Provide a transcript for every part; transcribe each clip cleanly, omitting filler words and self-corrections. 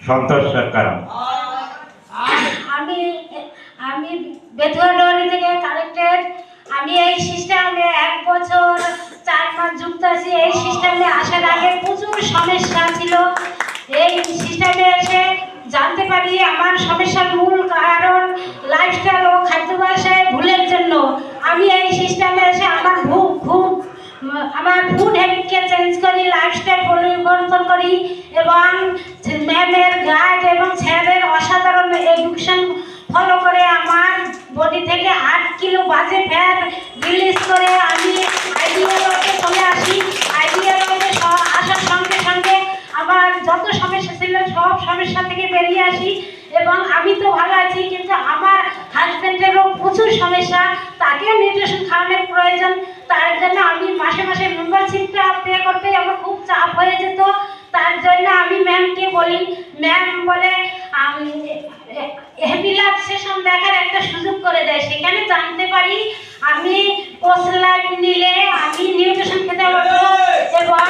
সন্তোষ সরকার। আমি আমি বেথুয়াডোয়ারি থেকে কালেক্টেড। আমি এই সিস্টেমে 1 বছর 4 মাস যুক্ত আছি। এই সিস্টেমে আসার আগে প্রচুর সমস্যা ছিল। এই সিস্টেমে এসে জানতে পারি আমার সমস্যার মূল কারণ লাইফস্টাইল ও খাদ্যাভ্যাসের ভুলের জন্য। আমি এই সিস্টেমে এসে আমার ফুড হ্যাবিটকে চেঞ্জ করি, লাইফস্টাইল পরিবর্তন করি এবং ম্যামের গাইড এবং স্যারের অসাধারণ এডুকেশন ফলো করে আমার বডি থেকে 8 কিলো বাজে ফ্যাট রিলিজ করে আমি আইডিয়াল ওয়েটে চলে আসি। আইডিয়াল ওয়েটে আসার সঙ্গে সঙ্গে আমার যত সমস্যা ছিল সব সমস্যা থেকে বেরিয়ে আসি এবং আমি তো ভালো আছি, কিন্তু আমার হাজব্যান্ডেরও প্রচুর সমস্যা, তাকেও নিউট্রিশন খাওয়ানোর প্রয়োজন। তার জন্য আমি মাসে মাসে মেম্বারশিপটা পে করতে আমার খুব চাপ হয়ে যেত। তার জন্য আমি ম্যামকে বলি, ম্যাম বলে হ্যাপি লাইফ সেশন দেখার একটা সুযোগ করে দেয়। সেখানে জানতে পারি আমি কোর্স লাইফ নিলে আমি নিউট্রিশন খেতে পারবো এবং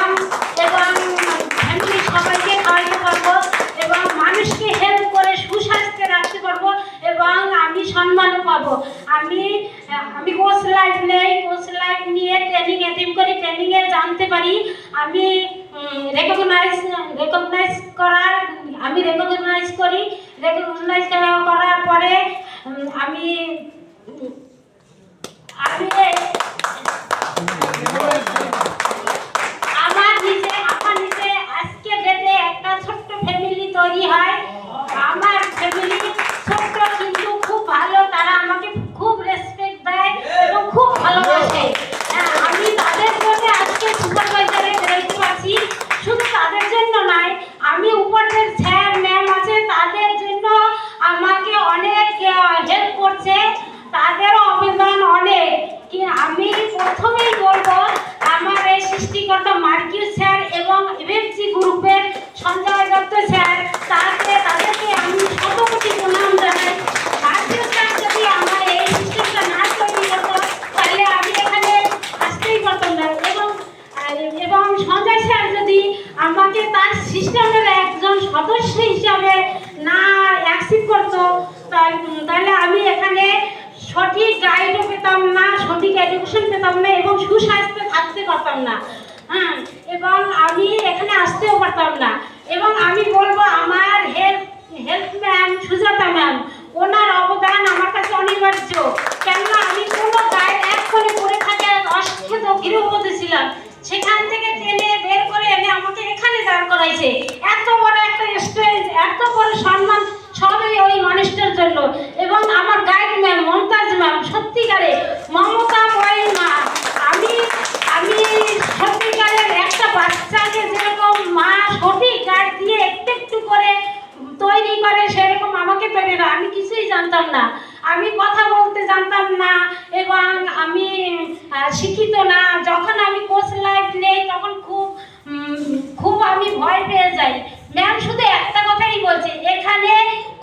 ফ্যামিলি সবাইকে খাওয়াতে পারবো এবং মানুষকে হেল্প করে সুস্বাস্থ্যে রাখতে পারবো এবং আমি সম্মানও পাবো। আমি কোর্স লাইফ নেই, কোর্স লাইফ নিয়ে ট্রেনিং অ্যাটেন্ড করি। ট্রেনিংয়ে জানতে পারি আমি রেকগনাইজ করার পরে আমি আমার নিচে আজকে ডেটে একটা ছোট্ট ফ্যামিলি তৈরি হয়। আমার ফ্যামিলি ছোট্ট কিন্তু খুব ভালো, তারা আমাকে খুব রেসপেক্ট দেয় এবং খুব ভালোবাসে। আমি তাদের জন্য আজকে সুপারভাইজারে বেরোতে পারছি। শুধু তাদের জন্য নয়, আমি উপরের স্যার ম্যাম আছে তাদের জন্য আমাকে অনেক হেল্প করছে, তাদেরও অবদান অনেক। কি আমি প্রথমেই বলবো আমার এই সৃষ্টিকর্তা মার্কিউ স্যার এবং এফএফসি গ্রুপের সঞ্জয় দত্ত স্যার, তাদেরকে আমি শতকোটি প্রণাম জানাই। মার্কিউ স্যার যদি আমার এই সিস্টেমটা না তৈরি করতো তাহলে আমি এখানে আসতেই পারতাম না এবং সঞ্জয় স্যার যদি আমাকে তার সিস্টেমের একজন সদস্য হিসাবে না অ্যাকসেপ্ট করতো তাহলে আমি এখানে সঠিক গাইডও পেতাম না, সঠিক এডুকেশন পেতাম না এবং সুস্বাস্থ্যে থাকতে পারতাম না। এবং আমি এখানে আসতেও পারতাম না। এবং আমি বলবো আমার হেল্প ম্যাম সুজাতা ম্যাম, ওনার অবদান আমার কাছে অনিবার্য। কেননা আমি কোনো গাইড এক করে থাকে অশিক্ষিত গৃহবধূ ছিলাম, সেখান থেকে টেনে বের করে এনে আমাকে এখানে দাঁড় করাইছে। এত বড় একটা স্টেজ, এত বড় সম্মান সবই ওই মানুষটার জন্য। এবং আমার গাইড ম্যাম মমতাজ ম্যাম, সত্যিকারে মমতা বই মা। আমি সত্যিকারের একটা বাচ্চাকে যেরকম মা সঠিক গাইড দিয়ে একটু করে তৈরি করে, সেরকম আমাকে তৈরি না। আমি কিছুই জানতাম না, আমি কথা বলতে জানতাম না এবং আমি শিক্ষিত না। যখন আমি কোর্স লাইফ নেই তখন খুব আমি ভয় পেয়ে যাই। ম্যাম শুধু একটা কথাই বলছে, এখানে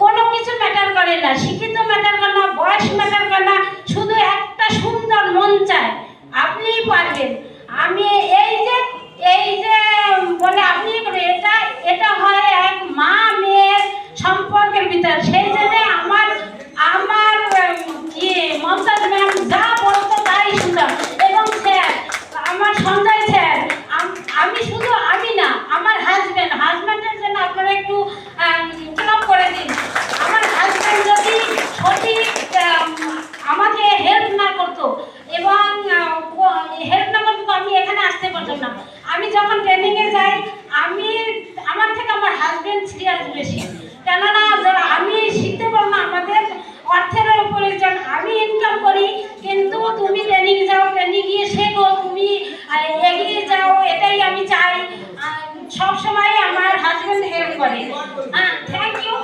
কোনো কিছু ম্যাটার করে না, শিক্ষিত ম্যাটার করে না, বয়স ম্যাটার করে না, শুধু একটা সুন্দর মন চায়, আপনিই পারবেন। আমি এই যে বলে আপনি এটা হয় এক মা মেয়ের সম্পর্কের ভিতর। সেই জন্য আমার মমতাজ ম্যাম যা বলতো তাই শুনতাম। এবং স্যার আমার সঞ্জয় স্যার, আমি না, আমার হাজব্যান্ডের জন্য আপনারা একটু ক্লাব করে দিন। আমার হাজব্যান্ড যদি সঠিক আমাকে হেল্প না করতো এবং আমি এখানে আসতে পারতাম না। আমি যখন ট্রেনিংয়ে যাই আমার থেকে আমার হাজব্যান্ড সিরিয়াস বেশি। কেননা আমি শিখতে পারবো না, আমাদের অর্থের প্রয়োজন। আমি ইনকাম করি, কিন্তু তুমি ট্রেনিং যাও, ট্রেনিং গিয়ে শেখো, তুমি এগিয়ে যাও, এটাই আমি চাই। সবসময় আমার হাজব্যান্ড হেল্প করে। Thank you.